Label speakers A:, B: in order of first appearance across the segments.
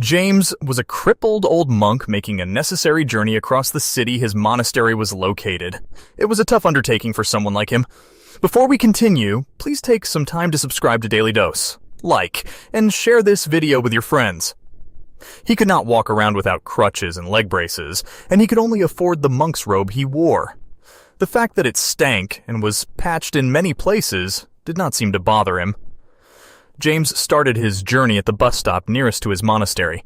A: James was a crippled old monk making a necessary journey across the city his monastery was located. It was a tough undertaking for someone like him. Before we continue, please take some time to subscribe to Dailydose, like, and share this video with your friends. He could not walk around without crutches and leg braces, and he could only afford the monk's robe he wore. The fact that it stank and was patched in many places did not seem to bother him. James started his journey at the bus stop nearest to his monastery.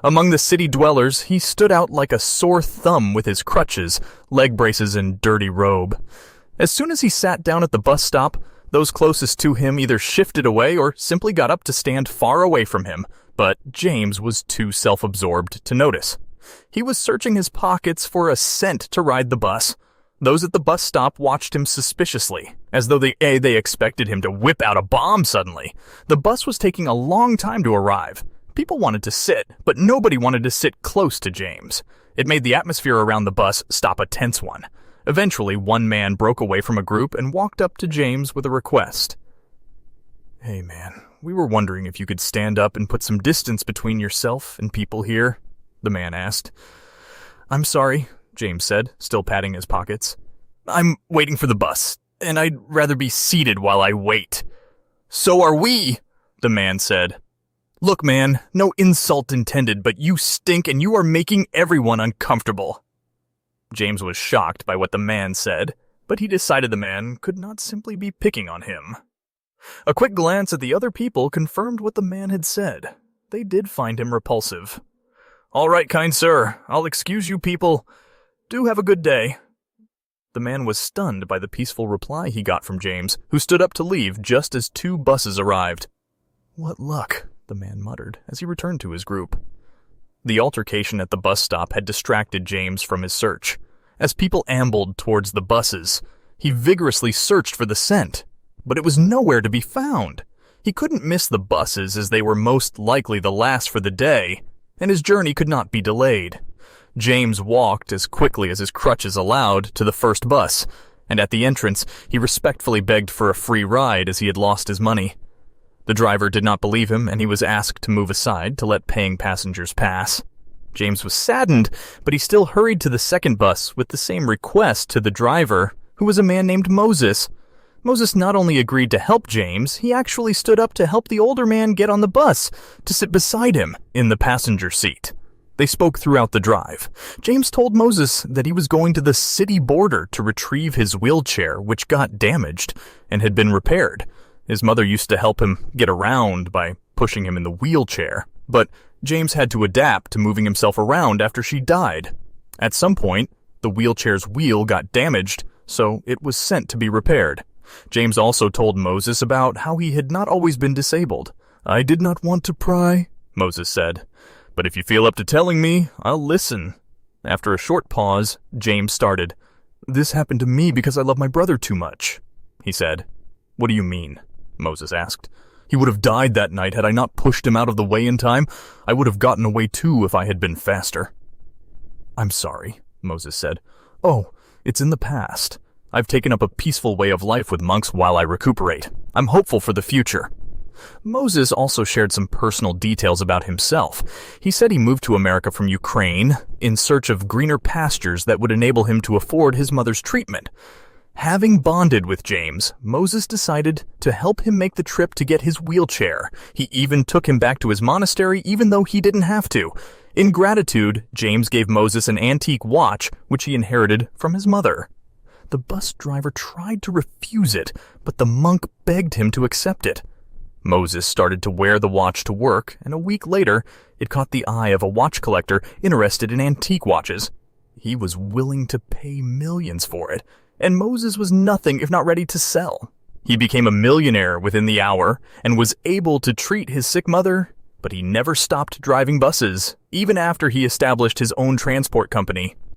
A: Among the city dwellers, he stood out like a sore thumb with his crutches, leg braces, and dirty robe. As soon as he sat down at the bus stop, those closest to him either shifted away or simply got up to stand far away from him, but James was too self-absorbed to notice. He was searching his pockets for a cent to ride the bus. Those at the bus stop watched him suspiciously, as though they expected him to whip out a bomb suddenly. The bus was taking a long time to arrive. People wanted to sit, but nobody wanted to sit close to James. It made the atmosphere around the bus stop a tense one. Eventually, one man broke away from a group and walked up to James with a request. "Hey man, we were wondering if you could stand up and put some distance between yourself and people here," the man asked. "I'm sorry," James said, still patting his pockets. "I'm waiting for the bus, and I'd rather be seated while I wait." "So are we," the man said. "Look, man, no insult intended, but you stink and you are making everyone uncomfortable." James was shocked by what the man said, but he decided the man could not simply be picking on him. A quick glance at the other people confirmed what the man had said. They did find him repulsive. "All right, kind sir, I'll excuse you people. Do have a good day." The man was stunned by the peaceful reply he got from James, who stood up to leave just as two buses arrived. "What luck," the man muttered as he returned to his group. The altercation at the bus stop had distracted James from his search. As people ambled towards the buses, he vigorously searched for the scent, but it was nowhere to be found. He couldn't miss the buses as they were most likely the last for the day, and his journey could not be delayed. James walked as quickly as his crutches allowed to the first bus, and at the entrance, he respectfully begged for a free ride as he had lost his money. The driver did not believe him, and he was asked to move aside to let paying passengers pass. James was saddened, but he still hurried to the second bus with the same request to the driver, who was a man named Moses. Moses not only agreed to help James, he actually stood up to help the older man get on the bus, to sit beside him in the passenger seat. They spoke throughout the drive. James told Moses that he was going to the city border to retrieve his wheelchair, which got damaged and had been repaired. His mother used to help him get around by pushing him in the wheelchair, but James had to adapt to moving himself around after she died. At some point, the wheelchair's wheel got damaged, so it was sent to be repaired. James also told Moses about how he had not always been disabled. "I did not want to pry," Moses said, "but if you feel up to telling me, I'll listen." After a short pause, James started. "This happened to me because I love my brother too much," he said. "What do you mean?" Moses asked. "He would have died that night had I not pushed him out of the way in time. I would have gotten away too if I had been faster." "I'm sorry," Moses said. "Oh, it's in the past. I've taken up a peaceful way of life with monks while I recuperate. I'm hopeful for the future." Moses also shared some personal details about himself. He said he moved to America from Ukraine in search of greener pastures that would enable him to afford his mother's treatment. Having bonded with James, Moses decided to help him make the trip to get his wheelchair. He even took him back to his monastery even though he didn't have to. In gratitude, James gave Moses an antique watch which he inherited from his mother. The bus driver tried to refuse it, but the monk begged him to accept it. Moses started to wear the watch to work, and a week later, it caught the eye of a watch collector interested in antique watches. He was willing to pay millions for it, and Moses was nothing if not ready to sell. He became a millionaire within the hour and was able to treat his sick mother, but he never stopped driving buses, even after he established his own transport company.